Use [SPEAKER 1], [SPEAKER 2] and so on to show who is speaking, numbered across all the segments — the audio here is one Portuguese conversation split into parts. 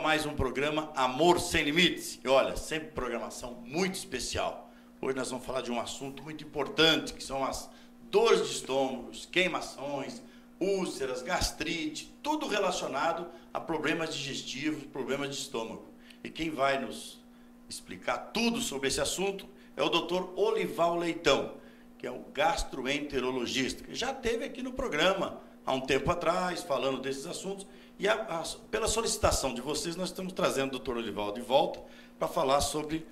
[SPEAKER 1] mais um programa Amor Sem Limites. E olha, sempre programação muito especial. Hoje nós vamos falar de um assunto muito importante, que são as dores de estômago, queimações, úlceras, gastrite, tudo relacionado a problemas digestivos, problemas de estômago. E quem vai nos explicar tudo sobre esse assunto é o Dr. Olival Leitão, que é o gastroenterologista, que já esteve aqui no programa há um tempo atrás, falando desses assuntos. E pela solicitação de vocês, nós estamos trazendo o Dr. Olival de volta para falar sobre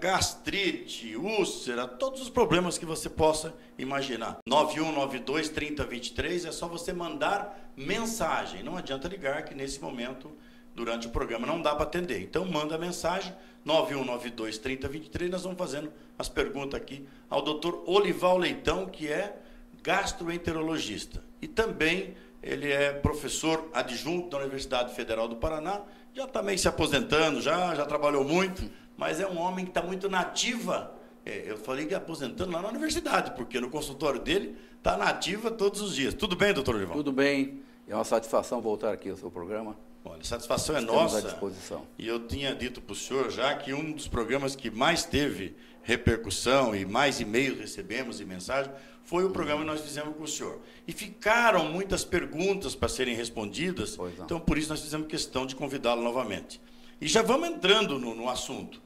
[SPEAKER 1] gastrite, úlcera, todos os problemas que você possa imaginar. 9192-3023, é só você mandar mensagem. Não adianta ligar, que nesse momento, durante o programa, não dá para atender. Então, manda mensagem, 9192-3023, nós vamos fazendo as perguntas aqui ao Dr. Olival Leitão, que é gastroenterologista. E também ele é professor adjunto da Universidade Federal do Paraná, já está meio se aposentando, já trabalhou muito, mas é um homem que está muito nativa. Eu falei que aposentando lá na universidade, porque no consultório dele está nativa todos os dias. Tudo bem, doutor Olival?
[SPEAKER 2] Tudo bem. É uma satisfação voltar aqui ao seu programa.
[SPEAKER 1] Olha, a satisfação é nossa.
[SPEAKER 2] Estamos à disposição.
[SPEAKER 1] E eu tinha dito para o senhor já que um dos programas que mais teve repercussão e mais e-mails recebemos e mensagens foi o programa que nós fizemos com o senhor. E ficaram muitas perguntas para serem respondidas, então por isso nós fizemos questão de convidá-lo novamente. E já vamos entrando no assunto.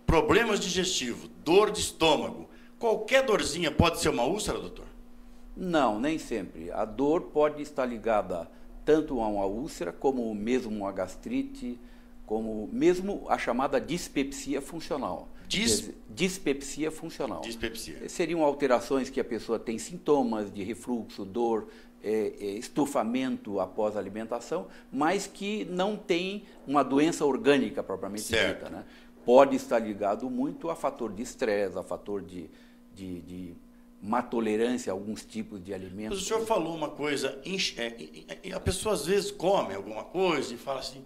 [SPEAKER 1] Problemas digestivos, dor de estômago. Qualquer dorzinha pode ser uma úlcera, doutor?
[SPEAKER 2] Não, nem sempre. A dor pode estar ligada tanto a uma úlcera, como mesmo uma gastrite, como mesmo a chamada dispepsia funcional. Dispepsia funcional.
[SPEAKER 1] Dispepsia.
[SPEAKER 2] Seriam alterações que a pessoa tem sintomas de refluxo, dor, estufamento após a alimentação, mas que não tem uma doença orgânica propriamente dita, né? Pode estar ligado muito a fator de estresse, a fator de má tolerância a alguns tipos de alimentos.
[SPEAKER 1] Mas o senhor falou uma coisa, a pessoa às vezes come alguma coisa e fala assim,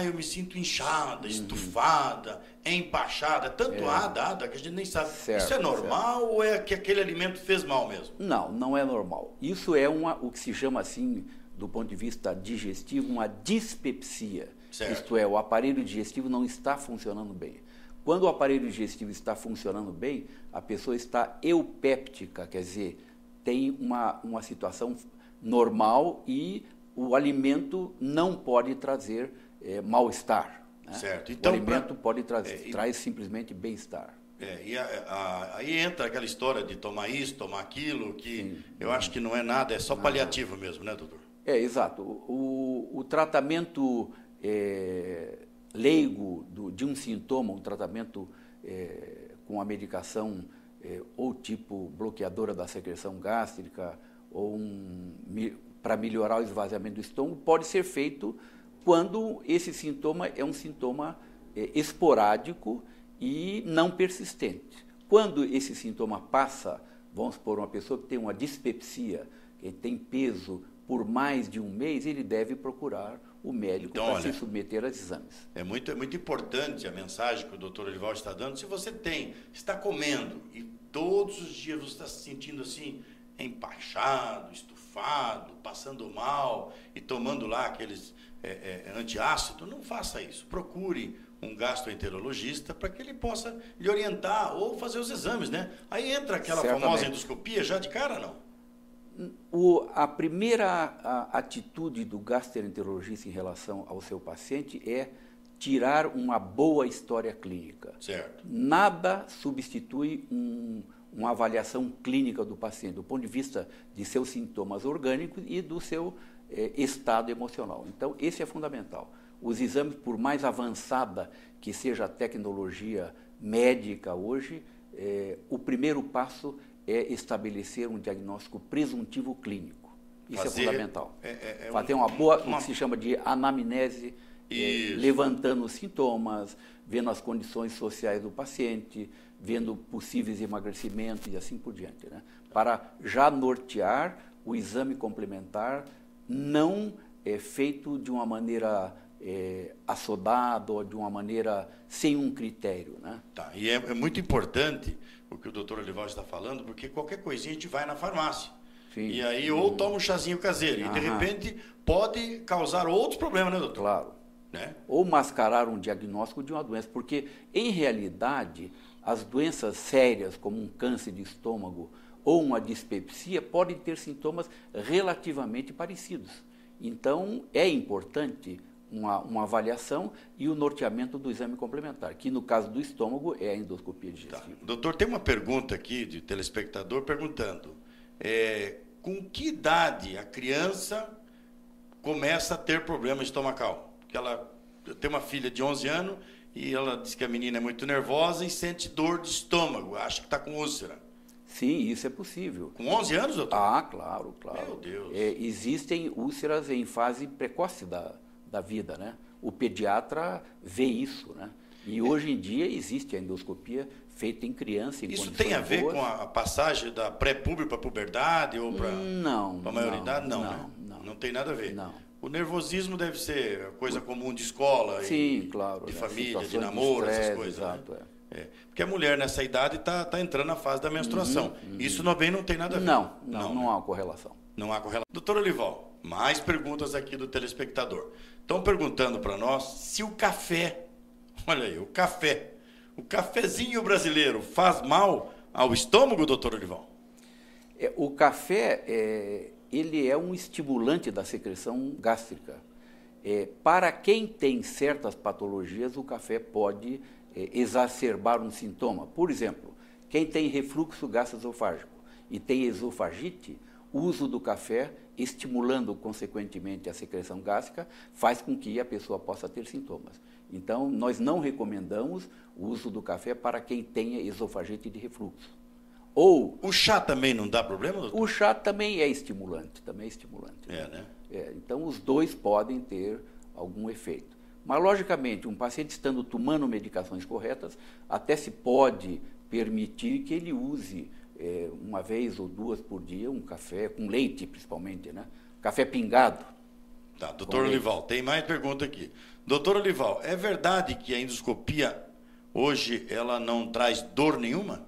[SPEAKER 1] eu me sinto inchada, estufada, empachada, tanto dada que a gente nem sabe. Isso é normal ou é que aquele alimento fez mal mesmo?
[SPEAKER 2] Não, não é normal. Isso é o que se chama assim, do ponto de vista digestivo, uma dispepsia.
[SPEAKER 1] Certo.
[SPEAKER 2] Isto é, o aparelho digestivo não está funcionando bem. Quando o aparelho digestivo está funcionando bem, a pessoa está eupéptica, quer dizer, tem uma situação normal e o alimento não pode trazer mal-estar. Né?
[SPEAKER 1] Certo. Então,
[SPEAKER 2] o alimento pode traz simplesmente bem-estar.
[SPEAKER 1] Aí entra aquela história de tomar isso, tomar aquilo, que eu acho que não é nada, é só paliativo mesmo, né, doutor?
[SPEAKER 2] Exato. O tratamento leigo de um sintoma, um tratamento com a medicação ou tipo bloqueadora da secreção gástrica ou para melhorar o esvaziamento do estômago, pode ser feito quando esse sintoma é um sintoma esporádico e não persistente. Quando esse sintoma passa, vamos supor, uma pessoa que tem uma dispepsia, que tem peso por mais de um mês, ele deve procurar o médico para se submeter aos exames.
[SPEAKER 1] É muito importante a mensagem que o doutor Olival está dando. Se você está comendo e todos os dias você está se sentindo assim, empachado, estufado, passando mal e tomando lá aqueles antiácido, não faça isso. Procure um gastroenterologista para que ele possa lhe orientar ou fazer os exames, né? Aí entra aquela famosa endoscopia já de cara, não?
[SPEAKER 2] A primeira atitude do gastroenterologista em relação ao seu paciente é tirar uma boa história clínica.
[SPEAKER 1] Certo.
[SPEAKER 2] Nada substitui uma avaliação clínica do paciente, do ponto de vista de seus sintomas orgânicos e do seu estado emocional. Então, esse é fundamental. Os exames, por mais avançada que seja a tecnologia médica hoje, o primeiro passo é estabelecer um diagnóstico presuntivo clínico. Isso é fundamental. Fazer uma boa, o que se chama de anamnese, levantando os sintomas, vendo as condições sociais do paciente, vendo possíveis emagrecimentos e assim por diante, né? Para já nortear o exame complementar, não feito de uma maneira assodada ou de uma maneira sem um critério, né?
[SPEAKER 1] Tá, e é muito importante o que o doutor Olival está falando, porque qualquer coisinha a gente vai na farmácia.
[SPEAKER 2] Sim.
[SPEAKER 1] E aí ou toma um chazinho caseiro, e de repente pode causar outros problemas, né, doutor?
[SPEAKER 2] Claro.
[SPEAKER 1] né?
[SPEAKER 2] Ou mascarar um diagnóstico de uma doença, porque, em realidade, as doenças sérias, como um câncer de estômago ou uma dispepsia, podem ter sintomas relativamente parecidos. Então, é importante uma avaliação e o norteamento do exame complementar, que no caso do estômago é a endoscopia digestiva.
[SPEAKER 1] Tá. Doutor, tem uma pergunta aqui de telespectador perguntando, com que idade a criança começa a ter problema estomacal? Porque ela tem uma filha de 11 anos e ela diz que a menina é muito nervosa e sente dor de estômago, acha que está com úlcera.
[SPEAKER 2] Sim, isso é possível.
[SPEAKER 1] Com 11 anos, doutor?
[SPEAKER 2] Ah, claro, claro.
[SPEAKER 1] Meu Deus.
[SPEAKER 2] Existem úlceras em fase precoce da vida, né? O pediatra vê isso, né? E hoje em dia existe a endoscopia feita em criança.
[SPEAKER 1] Isso tem a ver com a passagem da pré-púber para a puberdade ou para a maioridade? Não, né? Não tem nada a ver.
[SPEAKER 2] Não.
[SPEAKER 1] O nervosismo deve ser coisa comum de escola,
[SPEAKER 2] sim, claro,
[SPEAKER 1] de
[SPEAKER 2] né?
[SPEAKER 1] Família, de namoro, essas coisas.
[SPEAKER 2] Exato,
[SPEAKER 1] né? Porque a mulher nessa idade está entrando na fase da menstruação. Isso também não tem nada a ver.
[SPEAKER 2] Não há correlação.
[SPEAKER 1] Não há correlação. Doutor Olival, mais perguntas aqui do telespectador. Estão perguntando para nós se o café, olha aí, o cafezinho brasileiro faz mal ao estômago, doutor Olival?
[SPEAKER 2] O café, ele é um estimulante da secreção gástrica. Para quem tem certas patologias, o café pode exacerbar um sintoma. Por exemplo, quem tem refluxo gastroesofágico e tem esofagite, o uso do café, estimulando consequentemente a secreção gástrica, faz com que a pessoa possa ter sintomas. Então, nós não recomendamos o uso do café para quem tenha esofagite de refluxo. Ou
[SPEAKER 1] o chá também não dá problema, doutor?
[SPEAKER 2] O chá também é estimulante,
[SPEAKER 1] né?
[SPEAKER 2] Então, os dois podem ter algum efeito. Mas, logicamente, um paciente estando tomando medicações corretas, até se pode permitir que ele use uma vez ou duas por dia um café, com leite principalmente, né? Café pingado.
[SPEAKER 1] Tá, doutor Olival, tem mais pergunta aqui. Doutor Olival, é verdade que a endoscopia hoje ela não traz dor nenhuma?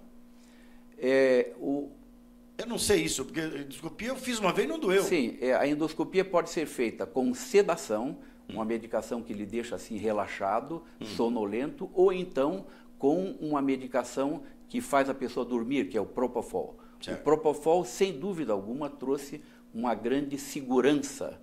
[SPEAKER 1] Eu não sei isso, porque a endoscopia eu fiz uma vez e não doeu.
[SPEAKER 2] Sim, a endoscopia pode ser feita com sedação, uma medicação que lhe deixa assim relaxado, sonolento, ou então com uma medicação que faz a pessoa dormir, que é o Propofol. Certo. O Propofol, sem dúvida alguma, trouxe uma grande segurança,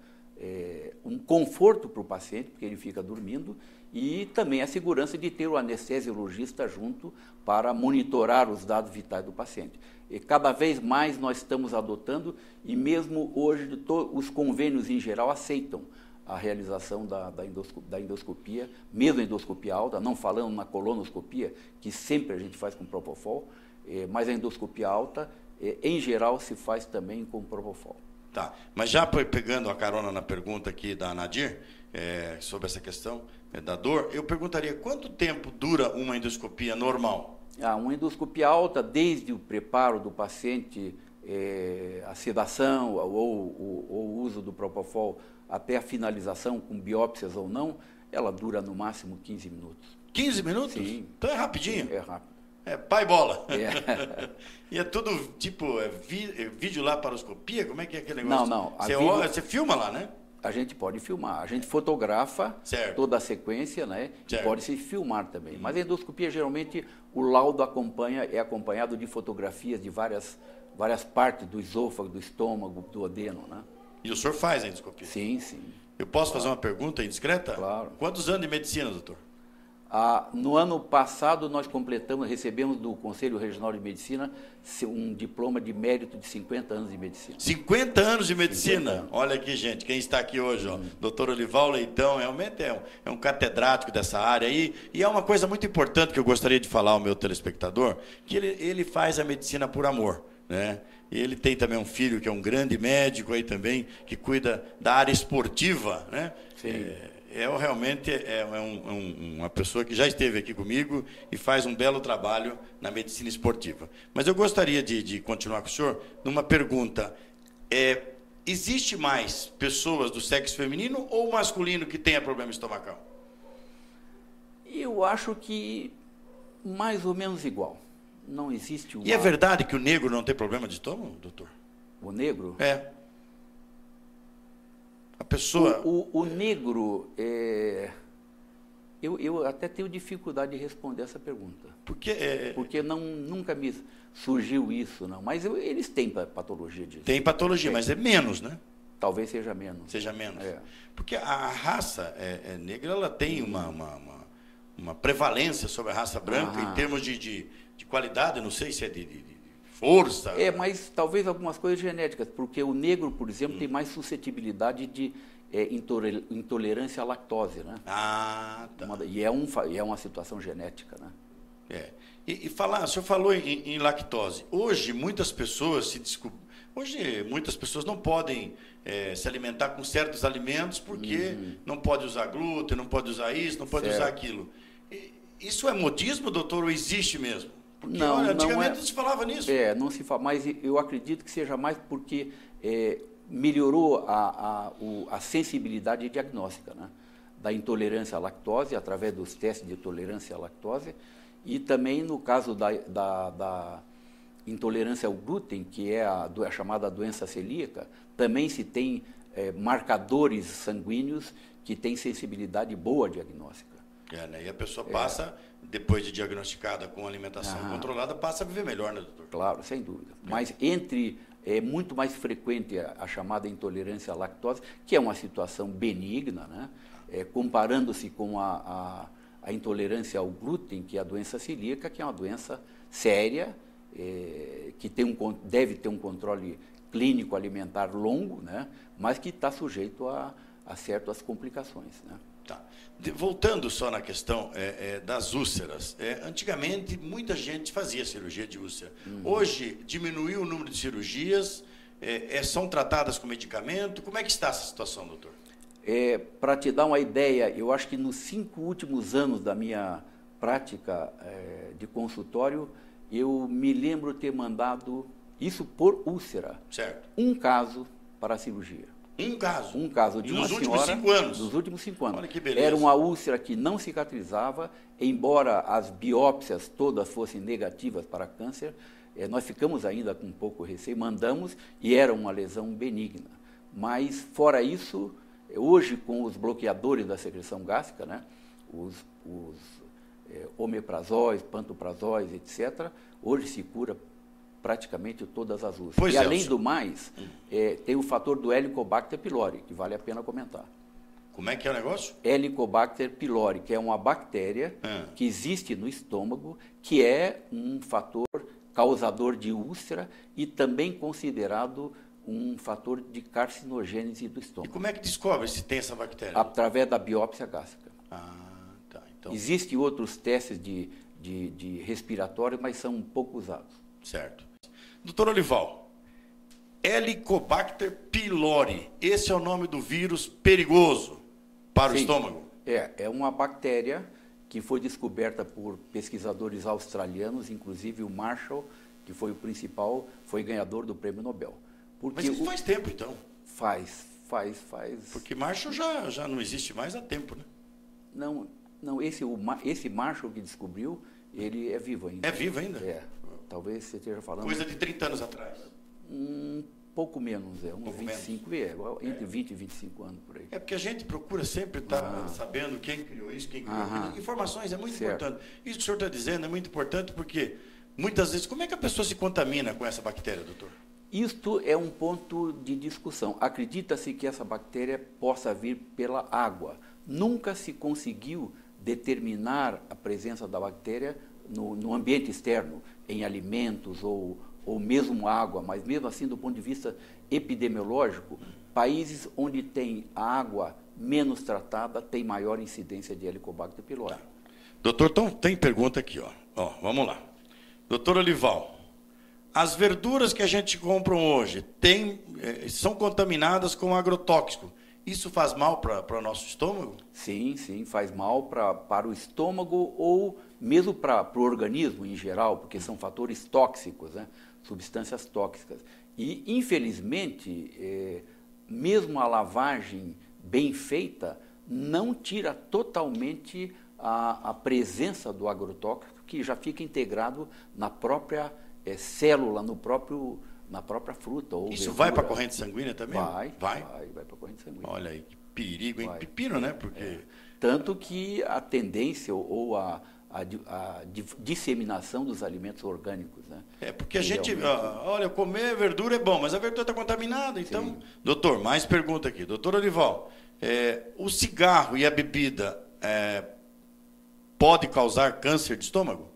[SPEAKER 2] um conforto para o paciente, porque ele fica dormindo, e também a segurança de ter o anestesiologista junto para monitorar os dados vitais do paciente. E cada vez mais nós estamos adotando, e mesmo hoje os convênios em geral aceitam a realização da endoscopia, mesmo a endoscopia alta, não falando na colonoscopia, que sempre a gente faz com Propofol, mas a endoscopia alta, em geral, se faz também com Propofol.
[SPEAKER 1] Tá, mas já pegando a carona na pergunta aqui da Nadir, sobre essa questão da dor, eu perguntaria quanto tempo dura uma endoscopia normal?
[SPEAKER 2] Uma endoscopia alta, desde o preparo do paciente, a sedação ou o uso do Propofol, até a finalização, com biópsias ou não, ela dura no máximo 15 minutos.
[SPEAKER 1] 15 minutos?
[SPEAKER 2] Sim.
[SPEAKER 1] Então é rapidinho?
[SPEAKER 2] Sim, é rápido.
[SPEAKER 1] Pai bola. E é tudo, tipo, vídeo laparoscopia? Como é que é aquele negócio?
[SPEAKER 2] Não.
[SPEAKER 1] Você filma lá, né?
[SPEAKER 2] A gente pode filmar. A gente fotografa toda a sequência, né? E pode se filmar também. Mas a endoscopia, geralmente, o laudo é acompanhado de fotografias de várias partes do esôfago, do estômago, do duodeno, né?
[SPEAKER 1] E o senhor faz a endoscopia?
[SPEAKER 2] Sim, sim.
[SPEAKER 1] Eu posso fazer uma pergunta indiscreta?
[SPEAKER 2] Claro.
[SPEAKER 1] Quantos anos de medicina, doutor?
[SPEAKER 2] No ano passado, nós recebemos do Conselho Regional de Medicina um diploma de mérito de 50 anos de medicina.
[SPEAKER 1] 50 anos de medicina?
[SPEAKER 2] Anos.
[SPEAKER 1] Olha aqui, gente, quem está aqui hoje, ó, doutor Olival Leitão, realmente é um catedrático dessa área aí, e é uma coisa muito importante que eu gostaria de falar ao meu telespectador, que ele faz a medicina por amor, né? E ele tem também um filho que é um grande médico aí também, que cuida da área esportiva, né?
[SPEAKER 2] Sim.
[SPEAKER 1] Realmente uma pessoa que já esteve aqui comigo e faz um belo trabalho na medicina esportiva. Mas eu gostaria de continuar com o senhor numa pergunta. Existe mais pessoas do sexo feminino ou masculino que tenha problema estomacal?
[SPEAKER 2] Eu acho que mais ou menos igual. Não existe uma...
[SPEAKER 1] E é verdade que o negro não tem problema de estômago, doutor?
[SPEAKER 2] O negro?
[SPEAKER 1] A pessoa...
[SPEAKER 2] O negro, Eu até tenho dificuldade de responder essa pergunta.
[SPEAKER 1] Porque
[SPEAKER 2] nunca me surgiu isso, não. Mas eles têm patologia disso.
[SPEAKER 1] Tem patologia, mas é menos, né?
[SPEAKER 2] Talvez seja menos.
[SPEAKER 1] Seja menos.
[SPEAKER 2] É.
[SPEAKER 1] Porque a raça negra, ela tem uma prevalência sobre a raça branca em termos de qualidade, não sei se é de força.
[SPEAKER 2] Mas talvez algumas coisas genéticas, porque o negro, por exemplo, tem mais suscetibilidade de intolerância à lactose, né?
[SPEAKER 1] Ah, tá.
[SPEAKER 2] E é uma situação genética, né?
[SPEAKER 1] O senhor falou em lactose. Hoje, muitas pessoas não podem se alimentar com certos alimentos porque não pode usar glúten, não pode usar isso, não pode usar aquilo. Isso é modismo, doutor, ou existe mesmo? Porque, antigamente não se falava nisso.
[SPEAKER 2] Não se fala, mas eu acredito que seja mais porque melhorou a sensibilidade diagnóstica, né? Da intolerância à lactose, através dos testes de tolerância à lactose, e também no caso da intolerância ao glúten, que é a chamada doença celíaca, também se tem marcadores sanguíneos que têm sensibilidade boa diagnóstica.
[SPEAKER 1] Né? E a pessoa passa, depois de diagnosticada com alimentação controlada, passa a viver melhor, né, doutor?
[SPEAKER 2] Claro, sem dúvida. Mas é muito mais frequente a chamada intolerância à lactose, que é uma situação benigna, né? Comparando-se com a intolerância ao glúten, que é a doença celíaca, que é uma doença séria, que deve ter um controle clínico alimentar longo, né? Mas que está sujeito a certas complicações, né?
[SPEAKER 1] Tá. Voltando só na questão das úlceras, antigamente muita gente fazia cirurgia de úlcera. Hoje diminuiu o número de cirurgias, são tratadas com medicamento. Como é que está essa situação, doutor?
[SPEAKER 2] Para te dar uma ideia, eu acho que nos 5 últimos anos da minha prática de consultório, eu me lembro ter mandado, isso por úlcera,
[SPEAKER 1] certo,
[SPEAKER 2] um caso para a cirurgia.
[SPEAKER 1] Um caso?
[SPEAKER 2] Um caso de uma senhora.
[SPEAKER 1] Nos últimos 5 anos?
[SPEAKER 2] Nos últimos 5 anos.
[SPEAKER 1] Olha que beleza.
[SPEAKER 2] Era uma úlcera que não cicatrizava, embora as biópsias todas fossem negativas para câncer, nós ficamos ainda com um pouco receio, mandamos e era uma lesão benigna. Mas, fora isso, hoje com os bloqueadores da secreção gástrica, né, os omeprazóis, pantoprazóis, etc., hoje se cura praticamente todas as úlceras. E além do mais, tem o fator do Helicobacter pylori, que vale a pena comentar.
[SPEAKER 1] Como é que é o negócio?
[SPEAKER 2] Helicobacter pylori, que é uma bactéria que existe no estômago, que é um fator causador de úlcera e também considerado um fator de carcinogênese do estômago.
[SPEAKER 1] E como é que descobre se tem essa bactéria?
[SPEAKER 2] Através da biópsia gástrica.
[SPEAKER 1] Tá. Então...
[SPEAKER 2] Existem outros testes de respiratório, mas são pouco usados.
[SPEAKER 1] Certo. Doutor Olival, Helicobacter pylori, esse é o nome do vírus perigoso para o estômago?
[SPEAKER 2] É uma bactéria que foi descoberta por pesquisadores australianos, inclusive o Marshall, que foi o principal, foi ganhador do Prêmio Nobel.
[SPEAKER 1] Mas isso faz tempo, então?
[SPEAKER 2] Faz.
[SPEAKER 1] Porque Marshall já não existe mais há tempo, né?
[SPEAKER 2] Não, esse Marshall que descobriu, ele é vivo ainda.
[SPEAKER 1] É vivo ainda?
[SPEAKER 2] Talvez você esteja falando...
[SPEAKER 1] Coisa de 30 anos atrás.
[SPEAKER 2] Pouco menos, uns 25, entre 20 e 25 anos por aí.
[SPEAKER 1] Porque a gente procura sempre estar sabendo quem criou isso, quem criou aquilo. Informações é muito importante. Isso que o senhor está dizendo é muito importante porque, muitas vezes, como é que a pessoa se contamina com essa bactéria, doutor?
[SPEAKER 2] Isto é um ponto de discussão. Acredita-se que essa bactéria possa vir pela água. Nunca se conseguiu determinar a presença da bactéria no ambiente externo, em alimentos ou mesmo água, mas mesmo assim, do ponto de vista epidemiológico, países onde tem a água menos tratada têm maior incidência de Helicobacter pylori.
[SPEAKER 1] Doutor, então tem pergunta aqui, vamos lá. Doutor Olival, as verduras que a gente compra hoje são contaminadas com agrotóxico. Isso faz mal para o nosso estômago?
[SPEAKER 2] Sim, faz mal para o estômago ou mesmo para o organismo em geral, porque são fatores tóxicos, né? Substâncias tóxicas. E, infelizmente, mesmo a lavagem bem feita não tira totalmente a presença do agrotóxico, que já fica integrado na própria célula, na própria fruta. Ou
[SPEAKER 1] Isso
[SPEAKER 2] verdura.
[SPEAKER 1] vai para a corrente sanguínea também?
[SPEAKER 2] Vai para a corrente sanguínea.
[SPEAKER 1] Olha aí, que perigo, hein?
[SPEAKER 2] Vai.
[SPEAKER 1] Pepino, né? Porque...
[SPEAKER 2] Tanto que a tendência ou a disseminação dos alimentos orgânicos, né?
[SPEAKER 1] Porque a gente,
[SPEAKER 2] realmente...
[SPEAKER 1] olha, comer verdura é bom, mas a verdura está contaminada. Então, sim. Doutor, mais pergunta aqui. Doutor Orival, o cigarro e a bebida pode causar câncer de estômago?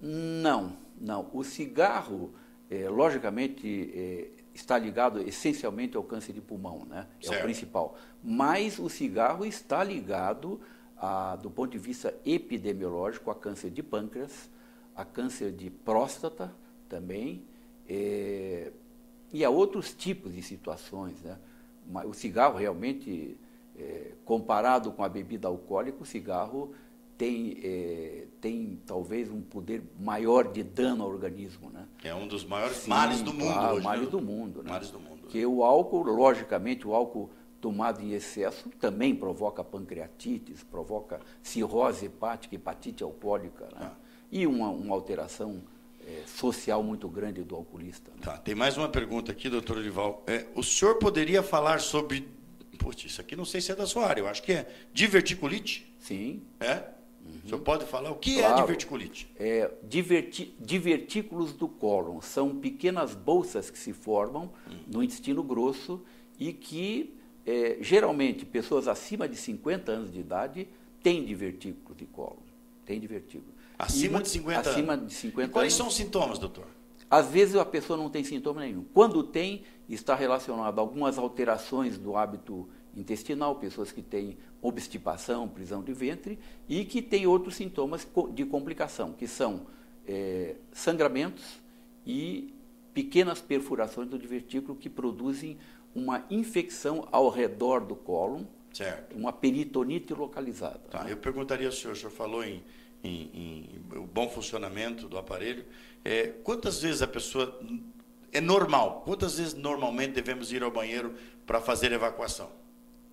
[SPEAKER 2] Não. O cigarro, logicamente, está ligado essencialmente ao câncer de pulmão, né? É certo. O principal. Mas o cigarro está ligado, do ponto de vista epidemiológico, a câncer de pâncreas, a câncer de próstata também, e a outros tipos de situações, né? O cigarro realmente, comparado com a bebida alcoólica, o cigarro tem talvez um poder maior de dano ao organismo, né?
[SPEAKER 1] É um dos maiores males do mundo hoje.
[SPEAKER 2] Males do mundo, né?
[SPEAKER 1] Males do mundo.
[SPEAKER 2] Porque o álcool, logicamente, o álcool tomado em excesso também provoca pancreatites, provoca cirrose hepática, hepatite alcoólica, né? E uma alteração social muito grande do alcoolista. Né?
[SPEAKER 1] Tá, tem mais uma pergunta aqui, doutor Orival. O senhor poderia falar sobre... Putz, isso aqui não sei se é da sua área, eu acho que é diverticulite?
[SPEAKER 2] Sim.
[SPEAKER 1] O senhor pode falar o que é diverticulite?
[SPEAKER 2] Divertículos do cólon são pequenas bolsas que se formam no intestino grosso e que, geralmente, pessoas acima de 50 anos de idade têm divertículo de cólon. Tem divertículo.
[SPEAKER 1] Acima de 50 anos?
[SPEAKER 2] Acima de 50
[SPEAKER 1] Quais
[SPEAKER 2] anos.
[SPEAKER 1] são os sintomas, doutor?
[SPEAKER 2] Às vezes a pessoa não tem sintoma nenhum. Quando tem, está relacionado a algumas alterações do hábito intestinal, pessoas que têm obstipação, prisão de ventre, e que têm outros sintomas de complicação, que são sangramentos e pequenas perfurações do divertículo que produzem uma infecção ao redor do cólon,
[SPEAKER 1] certo.
[SPEAKER 2] Uma peritonite localizada.
[SPEAKER 1] Tá, né? Eu perguntaria ao senhor, o senhor falou em o bom funcionamento do aparelho, quantas vezes a pessoa... É normal, quantas vezes normalmente devemos ir ao banheiro para fazer evacuação?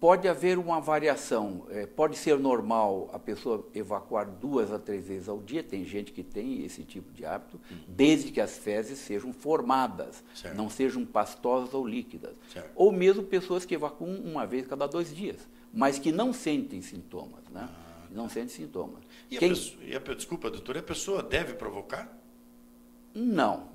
[SPEAKER 2] Pode haver uma variação, pode ser normal a pessoa evacuar 2 a 3 vezes ao dia, tem gente que tem esse tipo de hábito, desde que as fezes sejam formadas, certo. Não sejam pastosas ou líquidas. Certo. Ou mesmo pessoas que evacuam uma vez cada 2 dias, mas que não sentem sintomas, né? Não sentem sintomas.
[SPEAKER 1] Desculpa, doutor, a pessoa deve provocar?
[SPEAKER 2] Não.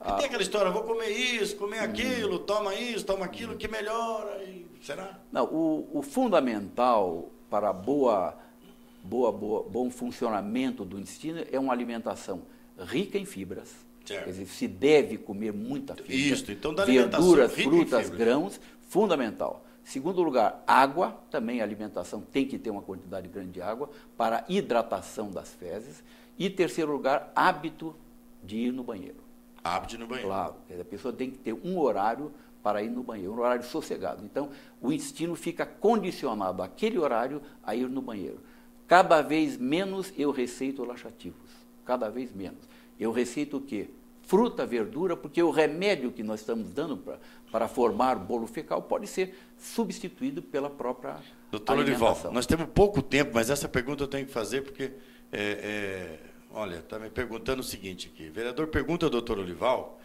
[SPEAKER 1] E tem aquela história, vou comer isso, comer aquilo, toma isso, toma aquilo, que melhora, será?
[SPEAKER 2] Não, o fundamental para bom funcionamento do intestino é uma alimentação rica em fibras. Certo. Quer dizer, se deve comer muita fibra.
[SPEAKER 1] Isso, então da
[SPEAKER 2] verduras, frutas, grãos, fundamental. Segundo lugar, água, também a alimentação tem que ter uma quantidade grande de água para hidratação das fezes. E terceiro lugar, hábito de ir no banheiro.
[SPEAKER 1] Hábito no banheiro.
[SPEAKER 2] Claro, a pessoa tem que ter um horário para ir no banheiro, um horário sossegado. Então, o intestino fica condicionado àquele horário a ir no banheiro. Cada vez menos eu receito laxativos, cada vez menos. Eu receito o quê? Fruta, verdura, porque o remédio que nós estamos dando para formar bolo fecal pode ser substituído pela própria
[SPEAKER 1] Doutor Orival, nós temos pouco tempo, mas essa pergunta eu tenho que fazer porque... Olha, está me perguntando o seguinte aqui. O vereador pergunta ao doutor Orival,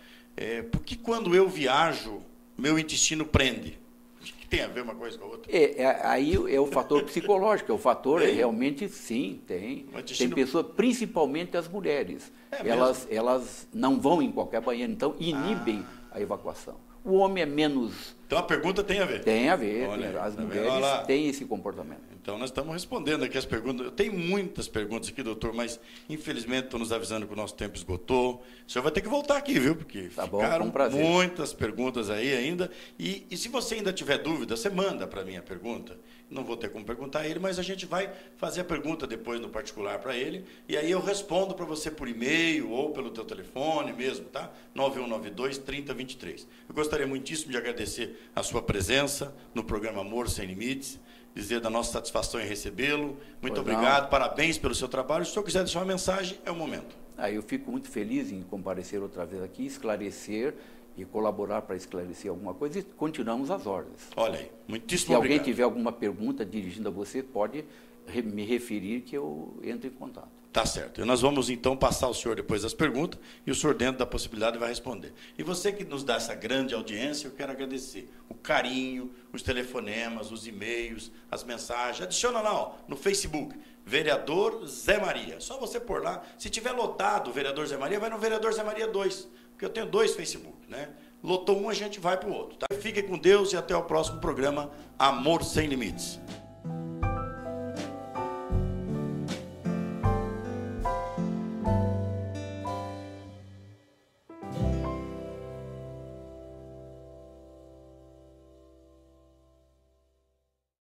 [SPEAKER 1] por que quando eu viajo, meu intestino prende? O que tem a ver uma coisa com a outra?
[SPEAKER 2] Aí é o fator psicológico, o fator realmente, sim, tem. Tem pessoas, principalmente as mulheres, elas não vão em qualquer banheiro, então inibem a evacuação. O homem é menos...
[SPEAKER 1] Então a pergunta tem a ver?
[SPEAKER 2] Tem a ver, as mulheres têm esse comportamento.
[SPEAKER 1] Então nós estamos respondendo aqui as perguntas. Eu tenho muitas perguntas aqui, doutor, mas infelizmente estão nos avisando que o nosso tempo esgotou. O senhor vai ter que voltar aqui, viu? Porque ficaram muitas perguntas aí ainda. E se você ainda tiver dúvida, você manda para mim a pergunta. Não vou ter como perguntar a ele, mas a gente vai fazer a pergunta depois no particular para ele. E aí eu respondo para você por e-mail ou pelo teu telefone mesmo, tá? 9192-3023. Eu gostaria muitíssimo de agradecer a sua presença no programa Amor Sem Limites, dizer da nossa satisfação em recebê-lo. Muito obrigado, parabéns pelo seu trabalho. Se o senhor quiser deixar uma mensagem, é o momento.
[SPEAKER 2] Eu fico muito feliz em comparecer outra vez aqui, esclarecer e colaborar para esclarecer alguma coisa e continuamos as ordens.
[SPEAKER 1] Olha aí, muitíssimo
[SPEAKER 2] obrigado. Se
[SPEAKER 1] alguém
[SPEAKER 2] tiver alguma pergunta dirigindo a você, pode me referir que eu entro em contato.
[SPEAKER 1] Tá certo. E nós vamos, então, passar ao senhor depois das perguntas e o senhor, dentro da possibilidade, vai responder. E você que nos dá essa grande audiência, eu quero agradecer o carinho, os telefonemas, os e-mails, as mensagens. Adiciona lá, ó, no Facebook, Vereador Zé Maria. Só você pôr lá. Se tiver lotado o Vereador Zé Maria, vai no Vereador Zé Maria 2, porque eu tenho 2 Facebook, né? Lotou um, a gente vai para o outro. Tá? Fique com Deus e até o próximo programa Amor Sem Limites.